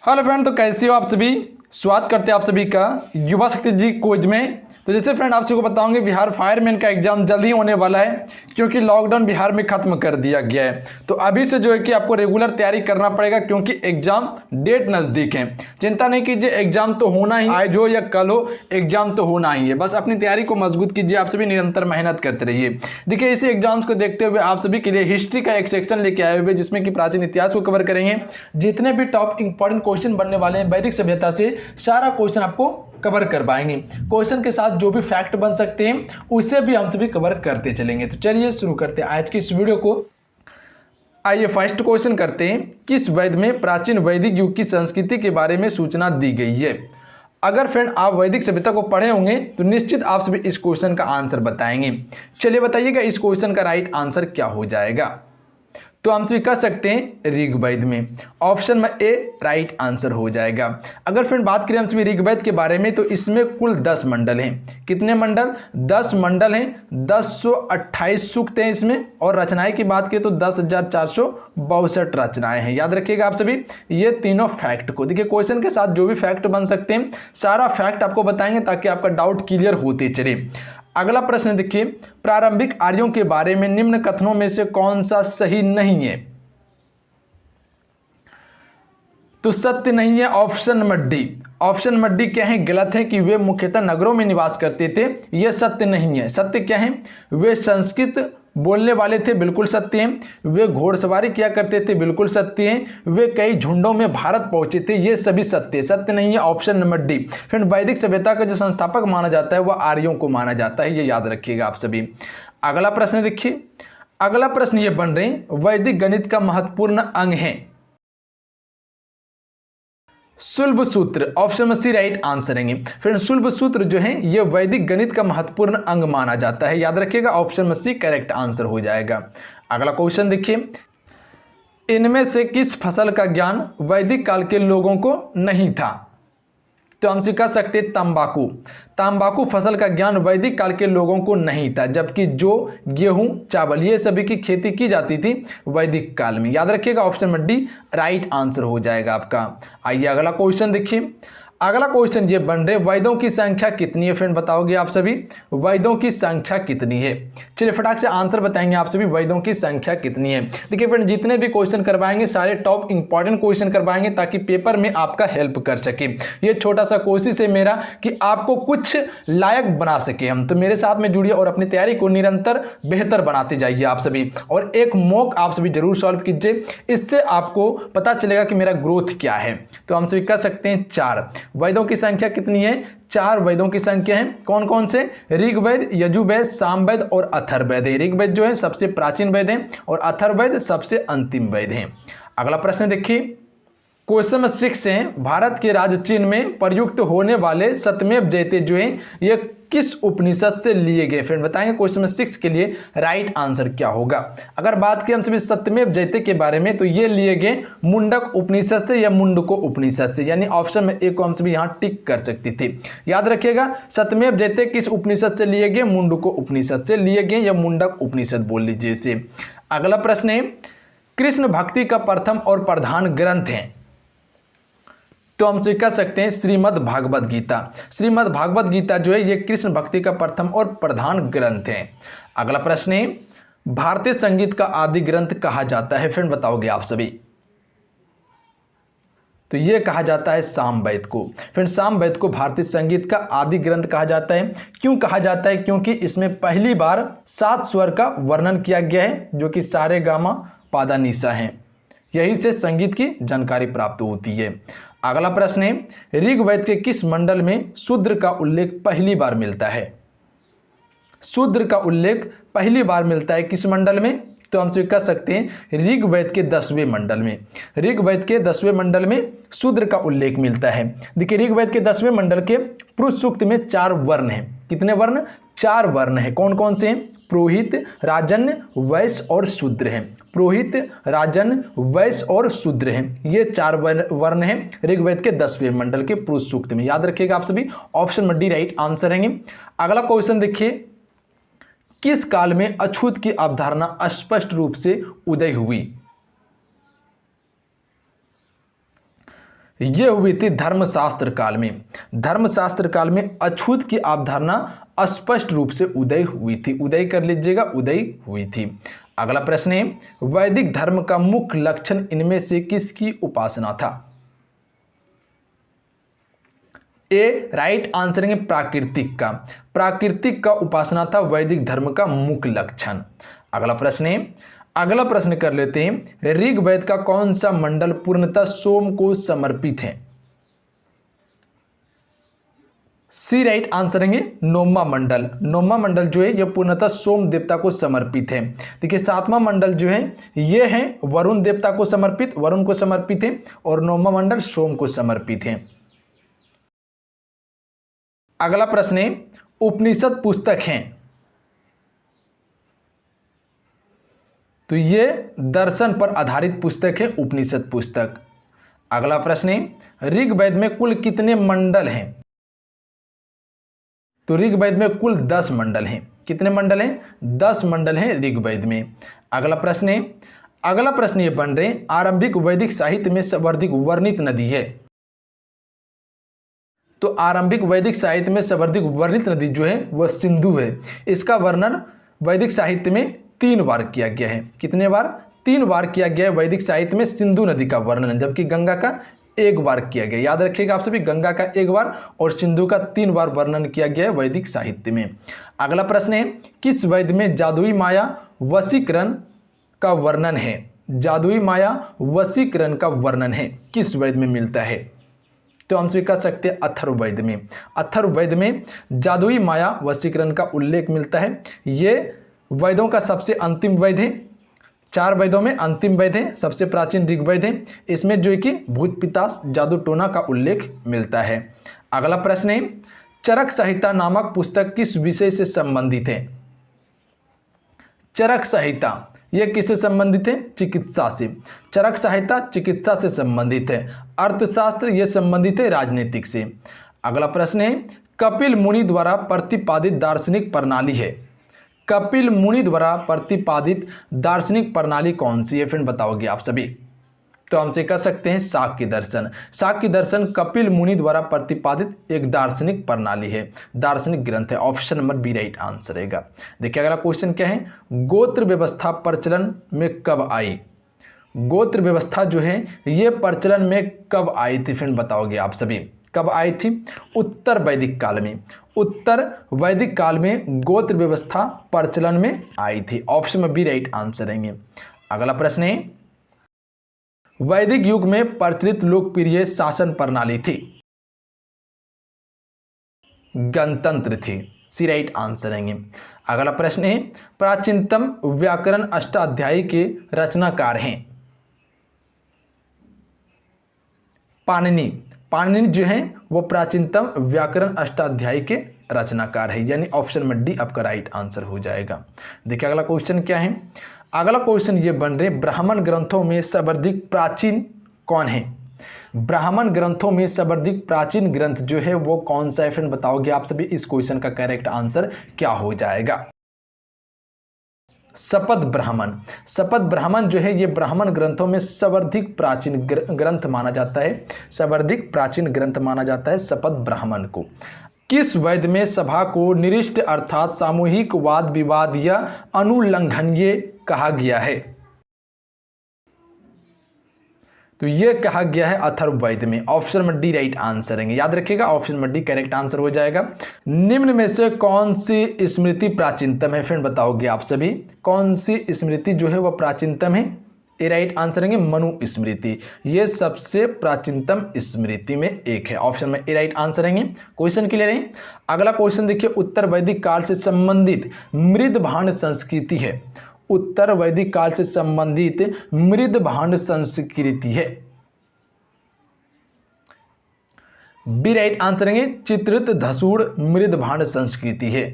Hello friend, तो कैसे हो आप सभी। स्वागत करते हैं आप सभी का युवा शक्ति जी क्विज में। तो जैसे फ्रेंड आप सभी को बताऊंगे बिहार फायरमैन का एग्जाम जल्द ही होने वाला है, क्योंकि लॉकडाउन बिहार में खत्म कर दिया गया है। तो अभी से जो है कि आपको रेगुलर तैयारी करना पड़ेगा, क्योंकि एग्जाम डेट नज़दीक है। चिंता नहीं कीजिए, एग्जाम तो होना ही, आज हो या कल हो, एग्जाम तो होना ही है। बस अपनी तैयारी को मजबूत कीजिए, आप सभी निरंतर मेहनत करते रहिए। देखिए, इसी एग्जाम्स को देखते हुए आप सभी के लिए हिस्ट्री का एक सेक्शन लेके आए हुए, जिसमें कि प्राचीन इतिहास को कवर करेंगे। जितने भी टॉप इंपॉर्टेंट क्वेश्चन बनने वाले हैं वैदिक सभ्यता से, सारा क्वेश्चन आपको कवर कर पाएंगे। क्वेश्चन के साथ जो भी फैक्ट बन सकते हैं उसे भी हम सभी कवर करते चलेंगे। तो चलिए शुरू करते हैं आज की इस वीडियो को। आइए फर्स्ट क्वेश्चन करते हैं, किस वेद में प्राचीन वैदिक युग की संस्कृति के बारे में सूचना दी गई है। अगर फ्रेंड आप वैदिक सभ्यता को पढ़े होंगे तो निश्चित आप सभी इस क्वेश्चन का आंसर बताएंगे। चलिए बताइएगा इस क्वेश्चन का राइट आंसर क्या हो जाएगा। तो हम सभी कह सकते हैं ऋग्वेद में। ऑप्शन में ए राइट आंसर हो जाएगा। अगर फ्रेंड बात करें हम सभी ऋग्वेद के बारे में, तो इसमें कुल 10 मंडल हैं। कितने मंडल? 10 मंडल हैं। 1028 सूक्त हैं इसमें, और रचनाएं की बात करें तो 10,462 रचनाएं हैं। याद रखिएगा आप सभी ये तीनों फैक्ट को। देखिए, क्वेश्चन के साथ जो भी फैक्ट बन सकते हैं सारा फैक्ट आपको बताएंगे, ताकि आपका डाउट क्लियर होते चले। अगला प्रश्न देखिए, प्रारंभिक आर्यों के बारे में निम्न कथनों में से कौन सा सही नहीं है। तो सत्य नहीं है option number D. Option number D क्या है? गलत है कि वे मुख्यतः नगरों में निवास करते थे। यह सत्य नहीं है। सत्य क्या है? वे संस्कृत बोलने वाले थे, बिल्कुल सत्य है। वे घोड़सवारी किया करते थे, बिल्कुल सत्य है। वे कई झुंडों में भारत पहुंचे थे, ये सभी सत्य। सत्य नहीं है ऑप्शन नंबर डी। फिर वैदिक सभ्यता का जो संस्थापक माना जाता है वह आर्यों को माना जाता है, ये याद रखिएगा आप सभी। अगला प्रश्न देखिए, अगला प्रश्न ये बन रहे हैं, वैदिक गणित का महत्वपूर्ण अंग है शुल्ब सूत्र। ऑप्शन में सी राइट आंसर है। फिर शुल्ब सूत्र जो है ये वैदिक गणित का महत्वपूर्ण अंग माना जाता है, याद रखिएगा ऑप्शन में सी करेक्ट आंसर हो जाएगा। अगला क्वेश्चन देखिए, इनमें से किस फसल का ज्ञान वैदिक काल के लोगों को नहीं था। तो हम कह सकते हैं तंबाकू। तंबाकू फसल का ज्ञान वैदिक काल के लोगों को नहीं था, जबकि जो गेहूं, चावल ये सभी की खेती की जाती थी वैदिक काल में। याद रखिएगा ऑप्शन में डी राइट आंसर हो जाएगा आपका। आइए अगला क्वेश्चन देखिए, अगला क्वेश्चन ये बन रहे, वेदों की संख्या कितनी है। फ्रेंड बताओगे आप सभी वेदों की संख्या कितनी है। चलिए फटाक से आंसर बताएंगे आप सभी, वेदों की संख्या कितनी है। देखिए फ्रेंड, जितने भी क्वेश्चन करवाएंगे सारे टॉप इंपॉर्टेंट क्वेश्चन करवाएंगे, ताकि पेपर में आपका हेल्प कर सके। ये छोटा सा कोशिश है मेरा कि आपको कुछ लायक बना सके हम। तो मेरे साथ में जुड़िए और अपनी तैयारी को निरंतर बेहतर बनाते जाइए आप सभी। और एक मॉक आप सभी जरूर सॉल्व कीजिए, इससे आपको पता चलेगा कि मेरा ग्रोथ क्या है। तो हम सभी कह सकते हैं 4। वेदों की संख्या कितनी है? 4 वेदों की संख्या है। कौन कौन से? ऋग्वेद, यजुर्वेद, सामवेद और अथर्ववेद है। ऋग्वेद जो है सबसे प्राचीन वेद है, और अथर्ववेद सबसे अंतिम वेद है। अगला प्रश्न देखिए, क्वेश्चन नंबर 6 है, भारत के राज्य चिन्ह में प्रयुक्त होने वाले सत्यमेव जयते जो है ये किस उपनिषद से लिए गए। फ्रेंड बताएंगे क्वेश्चन नंबर 6 के लिए राइट आंसर क्या होगा। अगर बात करें हम सभी सत्यमेव जयते के बारे में, तो ये लिए गए मुंडक उपनिषद से या मुंडको उपनिषद से, यानी ऑप्शन में एक को हम सभी यहाँ टिक कर सकते थे। याद रखिएगा सत्यमेव जयते किस उपनिषद से लिए गए? मुंडको उपनिषद से लिए गए, या मुंडक उपनिषद बोल लीजिए इसे। अगला प्रश्न है, कृष्ण भक्ति का प्रथम और प्रधान ग्रंथ है। तो हम कह सकते हैं श्रीमद् भागवत गीता। श्रीमद् भागवत गीता जो है ये कृष्ण भक्ति का प्रथम और प्रधान ग्रंथ है। अगला प्रश्न है, भारतीय संगीत का आदि ग्रंथ कहा जाता है। फ्रेंड बताओगे आप सभी, तो ये कहा जाता है सामवेद को। फ्रेंड सामवेद को भारतीय संगीत का आदि ग्रंथ कहा जाता है। क्यों कहा जाता है? क्योंकि इसमें पहली बार 7 स्वर का वर्णन किया गया है, जो कि सारे गामा पादा निसा है। यही से संगीत की जानकारी प्राप्त होती है। अगला प्रश्न है, ऋग्वेद के किस मंडल में शूद्र का उल्लेख पहली बार मिलता है। शूद्र का उल्लेख पहली बार मिलता है किस मंडल में? तो हम कह सकते हैं ऋग्वेद के 10वें मंडल में। ऋग्वेद के 10वें मंडल में शूद्र का उल्लेख मिलता है। देखिए ऋग्वेद के 10वें मंडल के पुरुष सूक्त में 4 वर्ण हैं। कितने वर्ण? 4 वर्ण हैं। कौन कौन से हैं? पुरोहित, राजन, वैश्य और शूद्र हैं। पुरोहित, राजन, वैश्य और शूद्र हैं। ये 4 वर्ण हैं ऋग्वेद के 10वें मंडल के पुरुष सूक्त में। याद रखिएगा आप सभी, ऑप्शन में डी राइट आंसर है। अगला क्वेश्चन देखिए, किस काल में अछूत की अवधारणा स्पष्ट रूप से उदय हुई। ये हुई थी धर्मशास्त्र काल में। धर्मशास्त्र काल में अछूत की अवधारणा स्पष्ट रूप से उदय हुई थी। उदय कर लीजिएगा, उदय हुई थी। अगला प्रश्न है, वैदिक धर्म का मुख्य लक्षण इनमें से किसकी उपासना था? ए राइट आंसर है प्राकृतिक का। प्राकृतिक का उपासना था वैदिक धर्म का मुख्य लक्षण। अगला प्रश्न है, अगला प्रश्न कर लेते हैं, ऋग्वेद का कौन सा मंडल पूर्णतः सोम को समर्पित है? सी राइट आंसर है नौवां मंडल। नौवां मंडल जो है यह पूर्णतः सोम देवता को समर्पित है। देखिए 7वां मंडल जो है ये है वरुण देवता को समर्पित, वरुण को समर्पित है, और 9वां मंडल सोम को समर्पित है। अगला प्रश्न है, उपनिषद पुस्तक हैं तो ये दर्शन पर आधारित पुस्तक है उपनिषद पुस्तक। अगला प्रश्न है, ऋग्वेद में कुल कितने मंडल हैं? तो ऋग्वेद में कुल 10 मंडल हैं। कितने मंडल हैं? 10 मंडल हैं ऋग्वेद में। अगला प्रश्न है, अगला प्रश्न ये बन रहे, आरंभिक वैदिक साहित्य में सर्वाधिक वर्णित नदी है? तो आरंभिक वैदिक साहित्य में सर्वाधिक वर्णित नदी जो है वह सिंधु है। इसका वर्णन वैदिक साहित्य में 3 बार किया गया है। कितने बार? 3 बार किया गया है वैदिक साहित्य में सिंधु नदी का वर्णन, जबकि गंगा का 1 बार किया गया। याद रखिएगा आप सभी, गंगा का 1 बार और सिंधु का 3 बार वर्णन किया गया है वैदिक साहित्य में। अगला प्रश्न है, किस वेद में जादुई माया वशीकरण का वर्णन है? जादुई माया वशीकरण का वर्णन है किस वेद में मिलता है? तो हम कह सकते हैं अथर्ववेद में। अथर्ववेद में जादुई माया वशीकरण का उल्लेख मिलता है। ये वेदों का सबसे अंतिम वेद है। 4 वेदों में अंतिम वेद है, सबसे प्राचीन ऋग्वेद है। इसमें जो है कि भूत पिशाच जादू टोना का उल्लेख मिलता है। अगला प्रश्न है, चरक संहिता नामक पुस्तक किस विषय से संबंधित है? चरक संहिता यह किससे संबंधित है? चिकित्सा से। चरक संहिता चिकित्सा से संबंधित है। अर्थशास्त्र यह संबंधित है राजनीतिक से। अगला प्रश्न है, कपिल मुनि द्वारा प्रतिपादित दार्शनिक प्रणाली है? कपिल मुनि द्वारा प्रतिपादित दार्शनिक प्रणाली कौन सी है फ्रेंड, बताओगे आप सभी? तो हमसे कह सकते हैं शाक्य दर्शन। शाक्य दर्शन कपिल मुनि द्वारा प्रतिपादित एक दार्शनिक प्रणाली है, दार्शनिक ग्रंथ है। Option number B right answer रहेगा। देखिए अगला क्वेश्चन क्या है, गोत्र व्यवस्था प्रचलन में कब आई? गोत्र व्यवस्था जो है ये प्रचलन में कब आई थी फ्रेंड, बताओगे आप सभी? कब आई थी? उत्तर वैदिक काल में। उत्तर वैदिक काल में गोत्र व्यवस्था प्रचलन में आई थी। ऑप्शन में बी राइट आंसर रहेंगे। अगला प्रश्न है, वैदिक युग में प्रचलित लोकप्रिय शासन प्रणाली थी? गणतंत्र थी। सी राइट आंसर रहेंगे। अगला प्रश्न है, प्राचीनतम व्याकरण अष्टाध्यायी के रचनाकार हैं? पाणिनि। पाणिनि जो है वो प्राचीनतम व्याकरण अष्टाध्यायी के रचनाकार है, यानी ऑप्शन में डी आपका राइट आंसर हो जाएगा। देखिए अगला क्वेश्चन क्या है, अगला क्वेश्चन ये बन रहे, ब्राह्मण ग्रंथों में सर्वाधिक प्राचीन कौन है? ब्राह्मण ग्रंथों में सर्वाधिक प्राचीन ग्रंथ जो है वो कौन सा है फ्रेंड, बताओगे आप सभी? इस क्वेश्चन का करेक्ट आंसर क्या हो जाएगा? शपथ ब्राह्मण। शपथ ब्राह्मण जो है ये ब्राह्मण ग्रंथों में सर्वाधिक प्राचीन ग्रंथ माना जाता है। सर्वाधिक प्राचीन ग्रंथ माना जाता है शपथ ब्राह्मण को। किस वेद में सभा को निरिष्ट अर्थात सामूहिक वाद विवाद या अनुल्लंघनीय कहा गया है? तो यह कहा गया है अथर्ववेद में। ऑप्शन में डी राइट आंसर है। याद रखिएगा ऑप्शन में डी करेक्ट आंसर हो जाएगा। निम्न में से कौन सी स्मृति प्राचीनतम है फ्रेंड, बताओगे आप सभी? कौन सी स्मृति जो है वह प्राचीनतम है? ए राइट आंसर है मनु स्मृति। ये सबसे प्राचीनतम स्मृति में एक है। ऑप्शन में ए राइट आंसर है। क्वेश्चन क्लियर है। अगला क्वेश्चन देखिए, उत्तर वैदिक काल से संबंधित मृद भांड संस्कृति है? उत्तर वैदिक काल से संबंधित मृद भांड संस्कृति है? बी राइट आंसर है चित्रित धसूड़ मृद भांड संस्कृति है।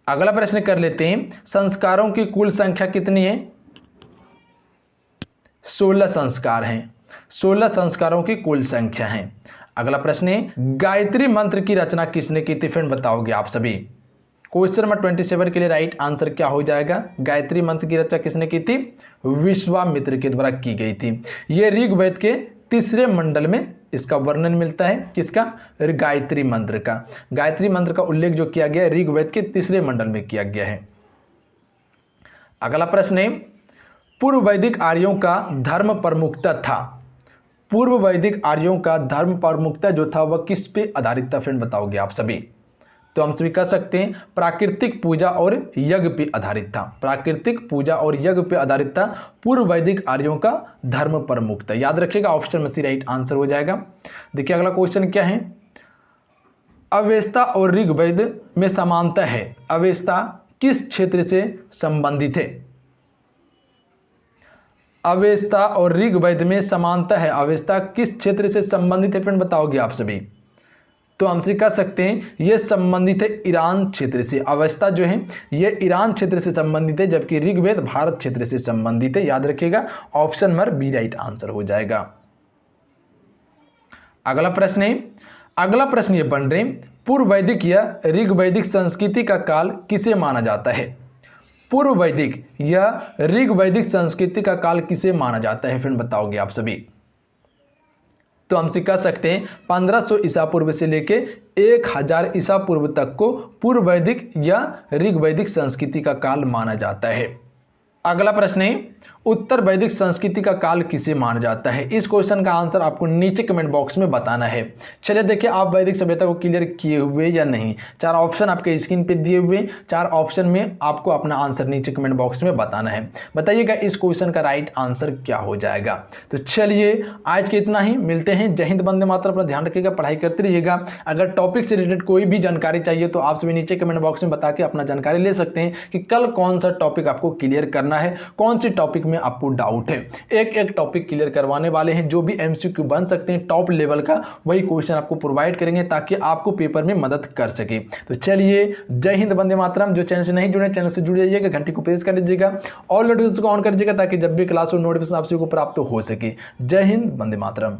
अगला प्रश्न कर लेते हैं, संस्कारों की कुल संख्या कितनी है? 16 संस्कार हैं। 16 संस्कारों की कुल संख्या है। अगला प्रश्न है, गायत्री मंत्र की रचना किसने की थी फ्रेंड, बताओगे आप सभी? क्वेश्चन नंबर 27 के लिए राइट आंसर क्या हो जाएगा? गायत्री मंत्र की रचना किसने की थी? विश्वामित्र के द्वारा की गई थी। यह ऋग्वेद के तीसरे मंडल में इसका वर्णन मिलता है। किसका? गायत्री मंत्र का। गायत्री मंत्र का उल्लेख जो किया गया ऋग्वेद के तीसरे मंडल में किया गया है। अगला प्रश्न है, पूर्व वैदिक आर्यों का धर्म प्रमुखता था। पूर्व वैदिक आर्यों का धर्म प्रमुखता जो था वह किस पे आधारित था? फ्रेंड बताओगे आप सभी? तो हम सभी कह सकते हैं प्राकृतिक पूजा और यज्ञ पे आधारित था। प्राकृतिक पूजा और यज्ञ पे आधारित था पूर्व वैदिक आर्यों का धर्म प्रमुखता। याद रखिएगा, ऑप्शन में सी राइट आंसर हो जाएगा। देखिए अगला क्वेश्चन क्या है, अवेस्ता और ऋग्वेद में समानता है। अवेस्ता किस क्षेत्र से संबंधित है? अवेस्ता और ऋग्वेद में समानता है। अवेस्ता किस क्षेत्र से संबंधित है? फ्रेंड बताओगे आप सभी? तो हमसे कह सकते हैं यह संबंधित है ईरान क्षेत्र से। अवेस्ता जो है यह ईरान क्षेत्र से संबंधित है, जबकि ऋग्वेद भारत क्षेत्र से संबंधित है। याद रखिएगा, option number B right answer हो जाएगा। अगला प्रश्न है, अगला प्रश्न ये बन रहे, पूर्व वैदिक या ऋग्वैदिक संस्कृति का काल किसे माना जाता है? पूर्व वैदिक या ऋग्वैदिक संस्कृति का काल किसे माना जाता है? फ्रेंड बताओगे आप सभी? तो हमसे कह सकते हैं 1500 ईसा पूर्व से लेके 1000 ईसा पूर्व तक को पूर्व वैदिक या ऋग्वैदिक संस्कृति का काल माना जाता है। अगला प्रश्न है, उत्तर वैदिक संस्कृति का काल किसे माना जाता है? इस क्वेश्चन का आंसर आपको नीचे कमेंट बॉक्स में बताना है। चलिए देखिए आप वैदिक सभ्यता को क्लियर किए हुए या नहीं। 4 ऑप्शन आपके स्क्रीन पे दिए हुए, 4 ऑप्शन में आपको अपना आंसर नीचे कमेंट बॉक्स में बताना है। बताइएगा इस क्वेश्चन का राइट आंसर क्या हो जाएगा। तो चलिए आज के इतना ही, मिलते हैं। जय हिंद, वंदे मातरम। अपना ध्यान रखिएगा, पढ़ाई करते रहिएगा। अगर टॉपिक से रिलेटेड कोई भी जानकारी चाहिए तो आप सभी नीचे कमेंट बॉक्स में बता के अपना जानकारी ले सकते हैं कि कल कौन सा टॉपिक आपको क्लियर करना है, कौन सी टॉपिक में आपको डाउट है। एक एक टॉपिक क्लियर करवाने वाले हैं। जो भी एमसीक्यू बन सकते हैं टॉप लेवल का, वही क्वेश्चन आपको प्रोवाइड करेंगे ताकि आपको पेपर में मदद कर सके। तो चलिए जय हिंद, वंदे मातरम। जो चैनल से नहीं जुड़े चैनल से जुड़ जाइएगा, घंटी को प्रेस कर लीजिएगा और नोटिफिकेशन को ऑन कर दीजिएगा ताकि जब भी क्लास हो नोटिफिकेशन आप सभी को प्राप्त हो सके। जय हिंद, वंदे मातरम।